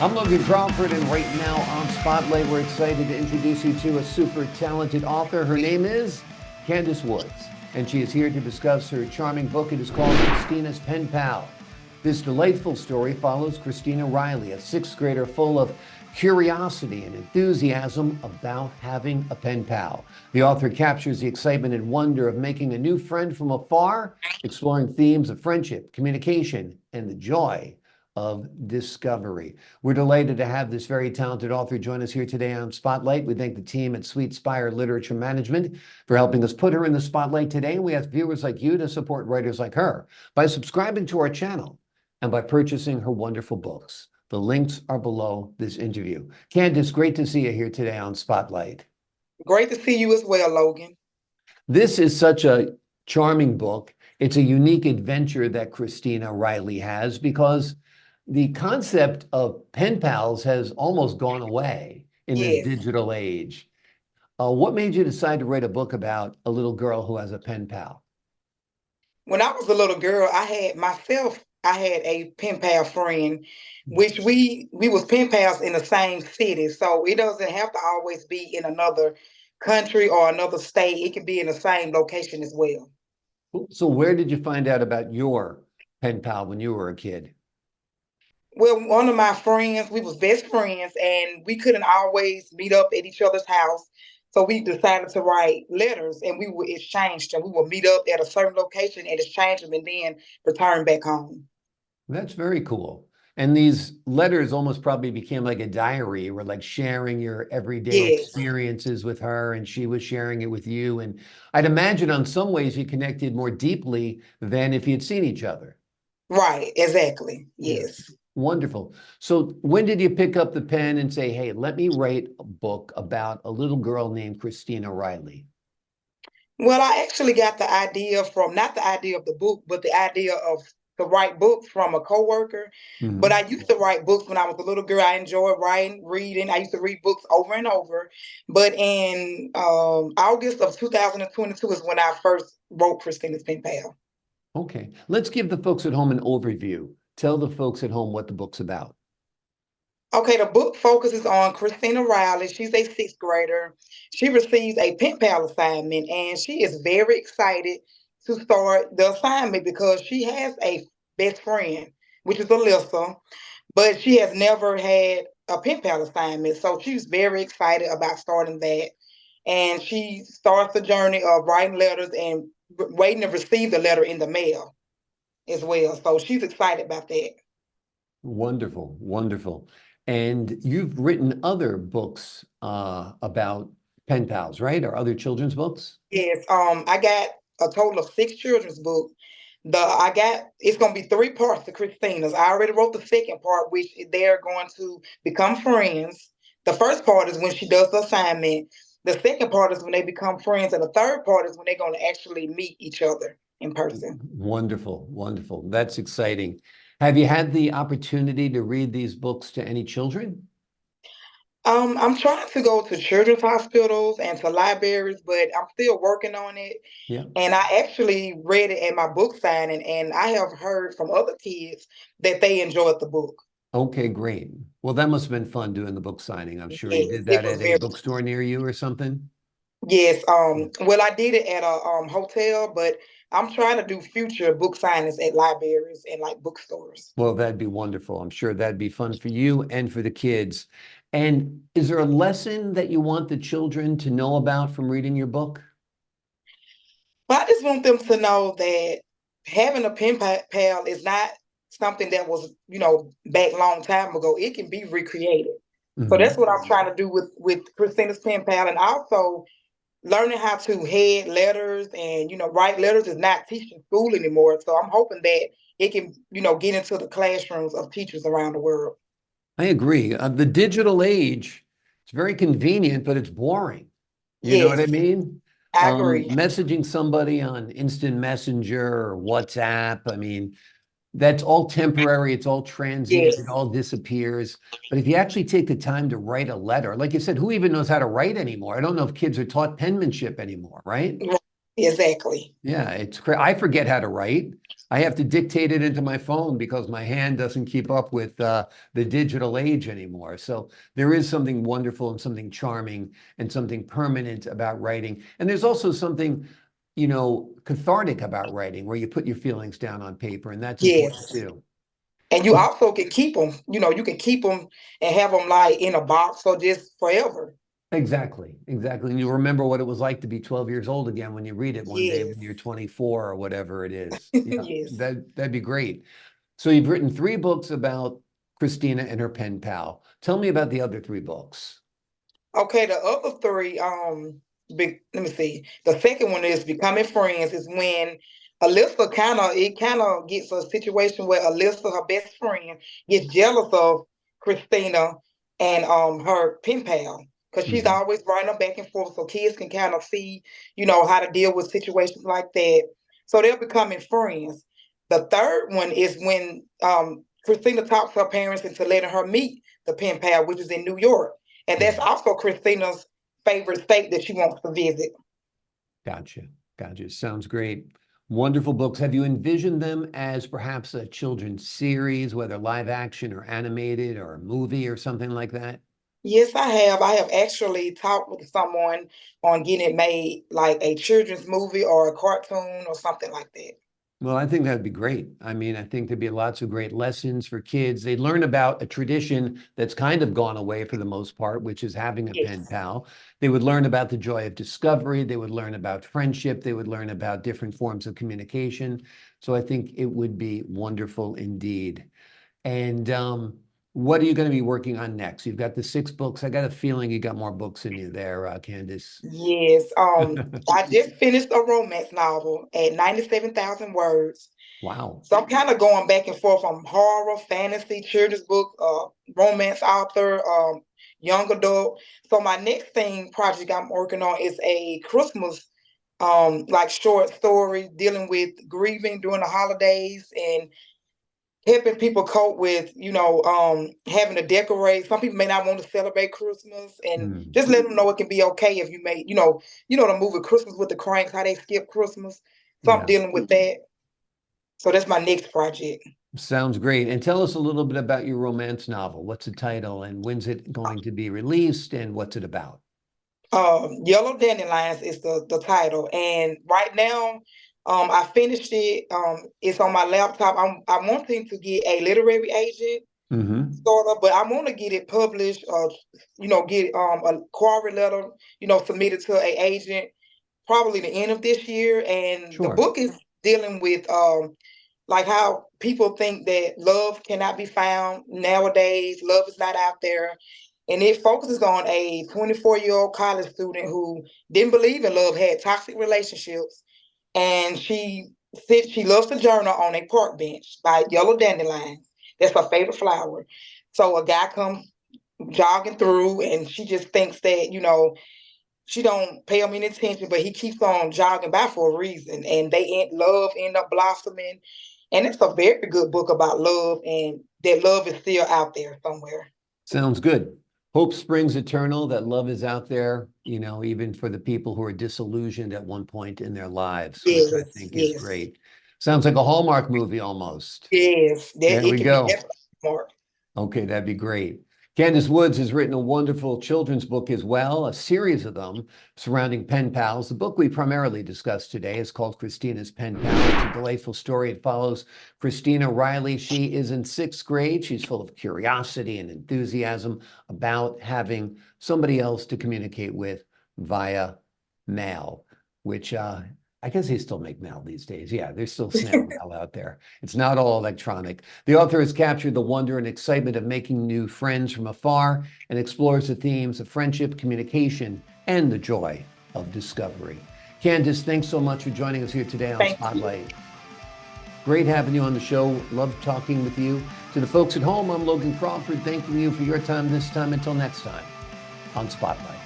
I'm Logan Crawford, and right now on Spotlight, we're excited to introduce you to a super talented author. Her name is Candice Woods, and she is here to discuss her charming book. It is called Christina's Pen Pal. This delightful story follows Christina Riley, a sixth grader full of curiosity and enthusiasm about having a pen pal. The author captures the excitement and wonder of making a new friend from afar, exploring themes of friendship, communication, and the joy of discovery. We're delighted to have this very talented author join us here today on Spotlight. We thank the team at Sweet Spire Literature Management for helping us put her in the spotlight today. And we ask viewers like you to support writers like her by subscribing to our channel and by purchasing her wonderful books. The links are below this interview. Candice, great to see you here today on Spotlight. Great to see you as well, Logan. This is such a charming book. It's a unique adventure that Christina Riley has because the concept of pen pals has almost gone away in this Yes. digital age. What made you decide to write a book about a little girl who has a pen pal? When I was a little girl, I had a pen pal friend, which we was pen pals in the same city. So it doesn't have to always be in another country or another state. It could be in the same location as well. So where did you find out about your pen pal when you were a kid? Well, one of my friends, we was best friends, and we couldn't always meet up at each other's house. So we decided to write letters, and we would exchange them. We would meet up at a certain location and exchange them, and then return back home. That's very cool. And these letters almost probably became like a diary. You were like sharing your everyday Yes, experiences with her, and she was sharing it with you. And I'd imagine on some ways you connected more deeply than if you'd seen each other. right, exactly. Yeah. Yes. Wonderful. So when did you pick up the pen and say, hey, let me write a book about a little girl named Christina Riley? Well, I actually got the idea from not the idea of the book, but the idea of to write books from a coworker. But I Mhm. used to write books when I was a little girl. I enjoyed writing, reading. I used to read books over and over. But in August of 2022 is when I first wrote Christina's Pen Pal. Okay. Let's give the folks at home an overview. Tell the folks at home what the book's about. Okay, the book focuses on Christina Riley. She's a sixth grader. She receives a pen pal assignment, and she is very excited to start the assignment because she has a best friend, which is Alyssa, but she has never had a pen pal assignment. So she's very excited about starting that. And she starts the journey of writing letters and waiting to receive the letter in the mail as well. So she's excited about that. Wonderful, wonderful. And you've written other books about pen pals, right? Or other children's books? Yes, I got a total of six children's books. It's gonna be three parts to Christina's. I already wrote the second part, which they're going to become friends. The first part is when she does the assignment. The second part is when they become friends, and the third part is when they're gonna actually meet each other in person. Wonderful, wonderful. That's exciting. Have you had the opportunity to read these books to any children? I'm trying to go to children's hospitals and to libraries, but I'm still working on it. Yeah. And I actually read it at my book signing, and I have heard from other kids that they enjoyed the book. Okay, great. Well, that must have been fun doing the book signing. I'm sure you Yes, did it that was at a very. bookstore near you or something. Yes. Well, I did it at a hotel, but I'm trying to do future book signings at libraries and like bookstores. Well, that'd be wonderful. I'm sure that'd be fun for you and for the kids. And is there a lesson that you want the children to know about from reading your book? But I just want them to know that having a pal is not something that was, back long time ago. It can be recreated. So that's Mhm. what I'm trying to do with Christina's pen pal, and also learning how to head letters and write letters is not teaching school anymore. So I'm hoping that it can get into the classrooms of teachers around the world. I agree. The digital age, it's very convenient, but it's boring. You know what I Yes, mean? I agree. Messaging somebody on instant messenger or WhatsApp, I mean, that's all temporary, it's all transient, it Yes, all disappears. But if you actually take the time to write a letter, like you said, who even knows how to write anymore? I don't know if kids are taught penmanship anymore, right? right, exactly. Yeah, it's crazy. I forget how to write. I have to dictate it into my phone because my hand doesn't keep up with the digital age anymore. So there is something wonderful and something charming and something permanent about writing. And there's also something, cathartic about writing where you put your feelings down on paper, and that's important Yes. too. And you also can keep them, you can keep them and have them like in a box or just forever. Exactly, exactly. And you remember what it was like to be 12 years old again when you read it one day when Yes. you're 24 or whatever it is. Yeah, Yes. that'd be great. So you've written three books about Christina and her pen pal. Tell me about the other three books. Okay, the other three, let me see. The second one is Becoming Friends, is when Alyssa kind of gets a situation where Alyssa, her best friend, gets jealous of Christina and her pen pal. Because she's Mhm. always writing them back and forth so kids can kind of see, how to deal with situations like that. So they're becoming friends. The third one is when Christina talks her parents into letting her meet the pen pal, which is in New York. And that's Mhm. also Christina's favorite state that she wants to visit. Gotcha. Gotcha. Sounds great. Wonderful books. Have you envisioned them as perhaps a children's series, whether live action or animated or a movie or something like that? Yes, I have. I have actually talked with someone on getting it made like a children's movie or a cartoon or something like that. Well, I think that'd be great. I mean, I think there'd be lots of great lessons for kids. They learn about a tradition that's kind of gone away for the most part, which is having a pen Yes. pal. They would learn about the joy of discovery. They would learn about friendship. They would learn about different forms of communication. So I think it would be wonderful indeed. And what are you going to be working on next? You've got the six books. I got a feeling you got more books in you there, Candice. Yes. I just finished a romance novel at 97,000 words. Wow. So I'm kind of going back and forth from horror, fantasy, children's book, romance author, young adult. So my next project I'm working on is a Christmas like short story dealing with grieving during the holidays and helping people cope with, having to decorate. Some people may not want to celebrate Christmas, and Hmm. just let them know it can be okay if you may, the movie Christmas with the Cranks, how they skip Christmas. So I'm Yeah. dealing with that. So that's my next project. Sounds great. And tell us a little bit about your romance novel. What's the title and when's it going to be released and what's it about? Yellow Dandelions is the title, and right now, I finished it. It's on my laptop. I'm wanting to get a literary agent, Hmm. sort of, but I want to get it published, or get a query letter, submitted to a agent probably the end of this year. And the Sure. book is dealing with like how people think that love cannot be found nowadays, love is not out there. And it focuses on a 24-year-old college student who didn't believe in love, had toxic relationships, and she said she loves to journal on a park bench by yellow dandelions. That's her favorite flower. So a guy comes jogging through, and she just thinks that, she don't pay him any attention, but he keeps on jogging by for a reason, and love end up blossoming. And it's a very good book about love, and that love is still out there somewhere. Sounds good. Hope springs eternal, that love is out there, even for the people who are disillusioned at one point in their lives, which I Yes, think is yes, great. Sounds like a Hallmark movie almost. yes. That There it we can be go. definitely more. Okay, that'd be great. Candice Woods has written a wonderful children's book as well, a series of them surrounding pen pals. The book we primarily discussed today is called Christina's Pen Pal. It's a delightful story. It follows Christina Riley. She is in sixth grade. She's full of curiosity and enthusiasm about having somebody else to communicate with via mail, which I guess they still make mail these days. Yeah, there's still snail mail out there. It's not all electronic. The author has captured the wonder and excitement of making new friends from afar and explores the themes of friendship, communication, and the joy of discovery. Candice, thanks so much for joining us here today on Thank you. Spotlight. Great having you on the show. Love talking with you. To the folks at home, I'm Logan Crawford, thanking you for your time this time. Until next time on Spotlight.